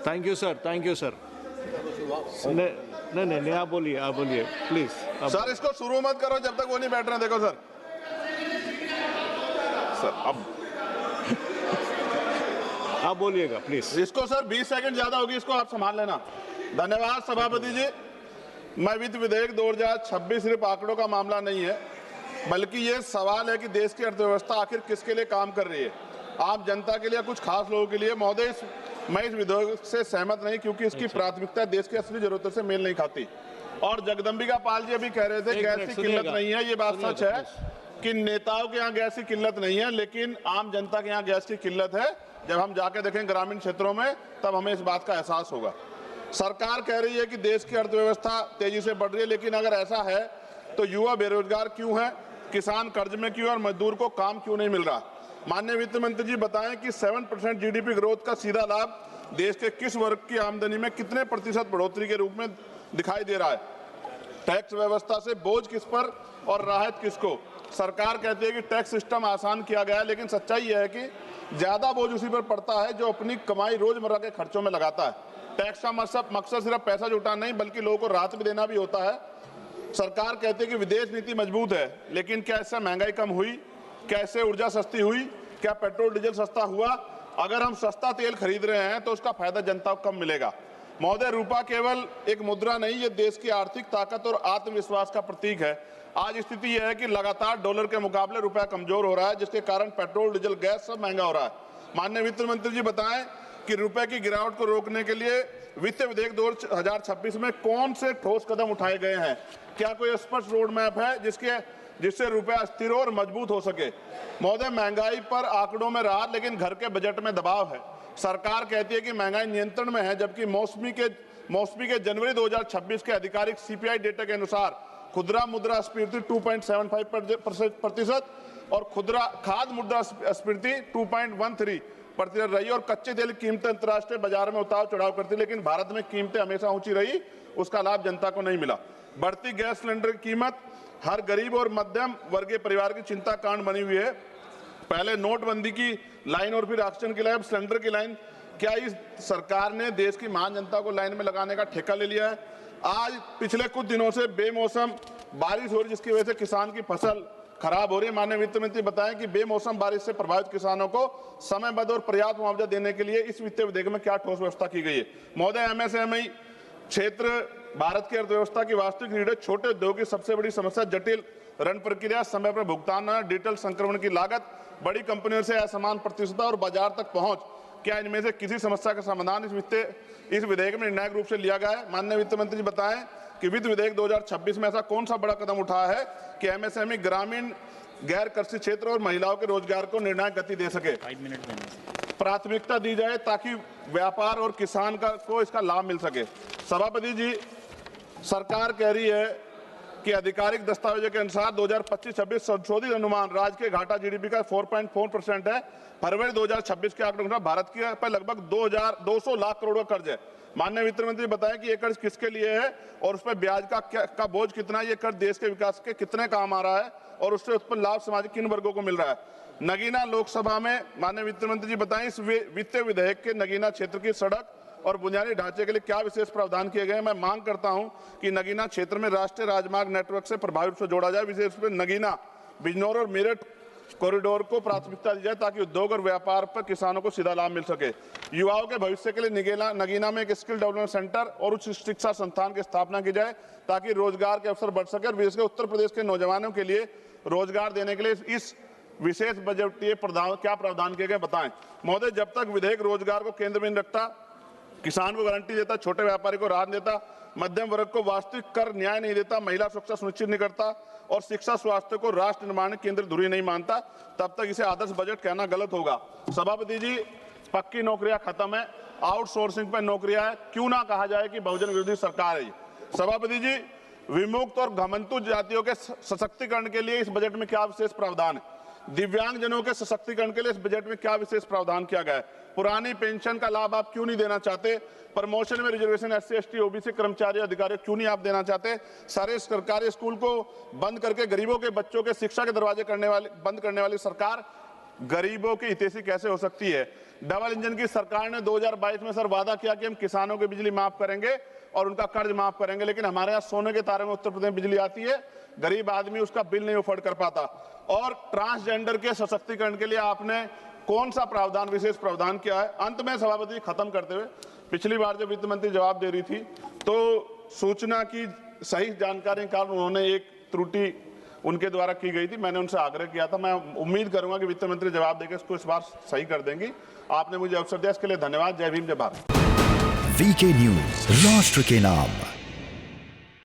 Thank you sir, thank you sir. नहीं नहीं नहीं, आप बोलिए प्लीज। सर इसको शुरू मत करो जब तक वो नहीं बैठ रहे। देखो सर, अब आप बोलिएगा प्लीज। इसको सर 20 सेकंड ज्यादा होगी, इसको आप संभाल लेना। धन्यवाद सभापति जी। मैं वित्त विधेयक 2026 सिर्फ आंकड़ों का मामला नहीं है, बल्कि ये सवाल है कि देश की अर्थव्यवस्था आखिर किसके लिए काम कर रही है। आम जनता के लिए, कुछ खास लोगों के लिए। महोदय, मैं इस विधेयक से सहमत नहीं, क्योंकि इसकी प्राथमिकता देश की असली जरूरतों से मेल नहीं खाती। और जगदम्बिका पाल जी अभी कह रहे थे गैस की किल्लत नहीं है। ये बात सच है कि नेताओं के यहाँ गैस की किल्लत नहीं है, लेकिन आम जनता के यहाँ गैस की किल्लत है। जब हम जाके देखें ग्रामीण क्षेत्रों में, तब हमें इस बात का एहसास होगा। सरकार कह रही है कि देश की अर्थव्यवस्था तेजी से बढ़ रही है, लेकिन अगर ऐसा है तो युवा बेरोजगार क्यों है, किसान कर्ज में क्यों, और मजदूर को काम क्यों नहीं मिल रहा। माननीय वित्त मंत्री जी बताएं कि 7% जीडीपी ग्रोथ का सीधा लाभ देश के किस वर्ग की आमदनी में कितने प्रतिशत बढ़ोतरी के रूप में दिखाई दे रहा है। टैक्स व्यवस्था से बोझ किस पर और राहत किसको। सरकार कहती है कि टैक्स सिस्टम आसान किया गया है, लेकिन सच्चाई यह है कि ज्यादा बोझ उसी पर पड़ता है जो अपनी कमाई रोजमर्रा के खर्चों में लगाता है। टैक्स का मकसद सिर्फ पैसा जुटाना नहीं, बल्कि लोगों को राहत भी देना भी होता है। सरकार कहती है कि विदेश नीति मजबूत है, लेकिन क्या इससे महंगाई कम हुई, क्या इससे ऊर्जा सस्ती हुई, क्या पेट्रोल डीजल सस्ता हुआ। अगर हम सस्ता तेल खरीद रहे हैं तो उसका फायदा जनता को कम मिलेगा। महोदय, रुपया केवल एक मुद्रा नहीं, ये देश की आर्थिक ताकत और आत्मविश्वास का प्रतीक है। आज स्थिति यह है कि लगातार डॉलर के मुकाबले रुपया कमजोर हो रहा है, जिसके कारण पेट्रोल डीजल गैस सब महंगा हो रहा है। माननीय वित्त मंत्री जी बताएं कि रुपए की गिरावट को रोकने के लिए वित्त विधेयक 2026 में कौन से ठोस कदम उठाए गए हैं। क्या कोई स्पष्ट रोड मैप है जिससे रुपया स्थिर और मजबूत हो सके। महोदय, महंगाई पर आंकड़ों में राहत, लेकिन घर के बजट में दबाव है। सरकार कहती है कि महंगाई नियंत्रण में है, जबकि मौसमी के जनवरी 2026 के आधिकारिक सीपीआई डेटा के अनुसार खुदरा मुद्रास्फीति 2.75% और खाद्य मुद्रास्फीति 2.13% रही। और कच्चे तेल की कीमतें अंतर्राष्ट्रीय बाजार में उतार चढ़ाव करती, लेकिन भारत में कीमतें हमेशा ऊंची रही, उसका लाभ जनता को नहीं मिला। बढ़ती गैस सिलेंडर की कीमत हर गरीब और मध्यम वर्गीय परिवार की चिंता कांड बनी हुई है। पहले नोटबंदी की लाइन और फिर ऑक्सीजन की लाइन, सिलेंडर की लाइन। क्या इस सरकार ने देश की महान जनता को लाइन में लगाने का ठेका ले लिया है। आज पिछले कुछ दिनों से बेमौसम बारिश हो रही, जिसकी वजह से किसान की फसल खराब हो रही है। माननीय वित्त मंत्री बताएं कि बेमौसम बारिश से प्रभावित किसानों को समयबद्ध और पर्याप्त मुआवजा देने के लिए इस वित्तीय विधेयक में क्या ठोस व्यवस्था की गई है। महोदय, एमएसएमई क्षेत्र भारत की अर्थव्यवस्था की वास्तविक रीढ़ है। छोटे उद्योग की सबसे बड़ी समस्या जटिल ऋण प्रक्रिया, समय पर भुगतान, डिजिटल संक्रमण की लागत, बड़ी कंपनियों से असमान प्रतिस्पर्धा और बाजार तक पहुंच। क्या इनमें से किसी समस्या का समाधान इस विधेयक में निर्णायक रूप से लिया गया है। माननीय वित्त मंत्री जी बताएं कि वित्त विधेयक 2026 में ऐसा कौन सा बड़ा कदम उठाया है कि एमएसएमई, ग्रामीण, गैर कृषि क्षेत्र और महिलाओं के रोजगार को निर्णायक गति दे सके। 5 मिनट प्राथमिकता दी जाए ताकि व्यापार और किसान को इसका लाभ मिल सके। सभापति जी, सरकार कह रही है कि आधिकारिक दस्तावेजों के अनुसार 2025-26 संशोधित अनुमान राज्य के घाटा जीडीपी का 4.4% है। फरवरी 2026 के आंकड़ों के अनुसार भारत के पर लगभग 200 लाख करोड़ का कर्ज है। माननीय वित्त मंत्री बताएं कि ये कर्ज किसके लिए है और उस पर ब्याज का बोझ कितना है। ये कर्ज देश के विकास के कितने काम आ रहा है और उससे उस पर लाभ समाज किन वर्गों को मिल रहा है। नगीना लोकसभा में माननीय वित्त मंत्री जी बताएं इस वित्तीय विधेयक के नगीना क्षेत्र की सड़क और बुनियादी ढांचे के लिए क्या विशेष प्रावधान किए गए हैं। मैं मांग करता हूं कि नगीना क्षेत्र में राष्ट्रीय राजमार्ग नेटवर्क से प्रभावी रूप से जोड़ा जाए। विशेष रूप से नगीना, बिजनौर और मेरठ कॉरिडोर को प्राथमिकता दी जाए ताकि उद्योग और व्यापार पर किसानों को सीधा लाभ मिल सके। युवाओं के भविष्य के लिए नगीना में एक स्किल डेवलपमेंट सेंटर और उच्च शिक्षा संस्थान की स्थापना की जाए ताकि रोजगार के अवसर बढ़ सके। और विशेषकर उत्तर प्रदेश के नौजवानों के लिए रोजगार देने के लिए इस विशेष बजटीय क्या प्रावधान किए गए बताएं। महोदय, जब तक विधेयक रोजगार को केंद्र में रखता, किसान को गारंटी देता, छोटे व्यापारी को राहत देता, मध्यम वर्ग को वास्तविक कर न्याय नहीं देता, महिला सुरक्षा सुनिश्चित नहीं करता और शिक्षा स्वास्थ्य को राष्ट्र निर्माण केंद्र धुरी नहीं मानता, तब तक इसे आदर्श बजट कहना गलत होगा। सभापति जी, पक्की नौकरियां खत्म है, आउटसोर्सिंग पर नौकरियां है, क्यों ना कहा जाए कि बहुजन विरोधी सरकार है। सभापति जी, विमुक्त और घमंतु जातियों के सशक्तिकरण के लिए इस बजट में क्या विशेष प्रावधान है। दिव्यांगजनों के सशक्तिकरण के लिए इस बजट में क्या विशेष प्रावधान किया गया है। पुरानी पेंशन का लाभ आप क्यों नहीं देना चाहते। प्रमोशन में रिजर्वेशन SC ST OBC कर्मचारी अधिकारी क्यों नहीं आप देना चाहते। सारे सरकारी स्कूल को बंद करके गरीबों के बच्चों के शिक्षा के दरवाजे बंद करने वाली सरकार गरीबों की हितैषी कैसे हो सकती है। डबल इंजन की सरकार ने 2022 में सर वादा किया कि हम किसानों की बिजली माफ करेंगे और उनका कर्ज माफ करेंगे, लेकिन हमारे यहाँ सोने के तारे में उत्तर प्रदेश बिजली आती है, गरीब आदमी उसका बिल नहीं अफोर्ड कर पाता। और ट्रांसजेंडर के सशक्तिकरण के लिए आपने कौन सा प्रावधान, विशेष प्रावधान किया है? अंत में सभापति जी खत्म करते हुए, पिछली बार जब वित्त मंत्री जवाब दे रही थी तो सूचना की सही जानकारी के कारण उन्होंने एक त्रुटि उनके द्वारा की गई थी, मैंने उनसे आग्रह किया था। मैं उम्मीद करूंगा कि वित्त मंत्री जवाब देकर इसको इस बार सही कर देंगी। आपने मुझे अवसर दिया, इसके लिए धन्यवाद। जय भीम, जय भारत। वीके न्यूज, राष्ट्र के नाम।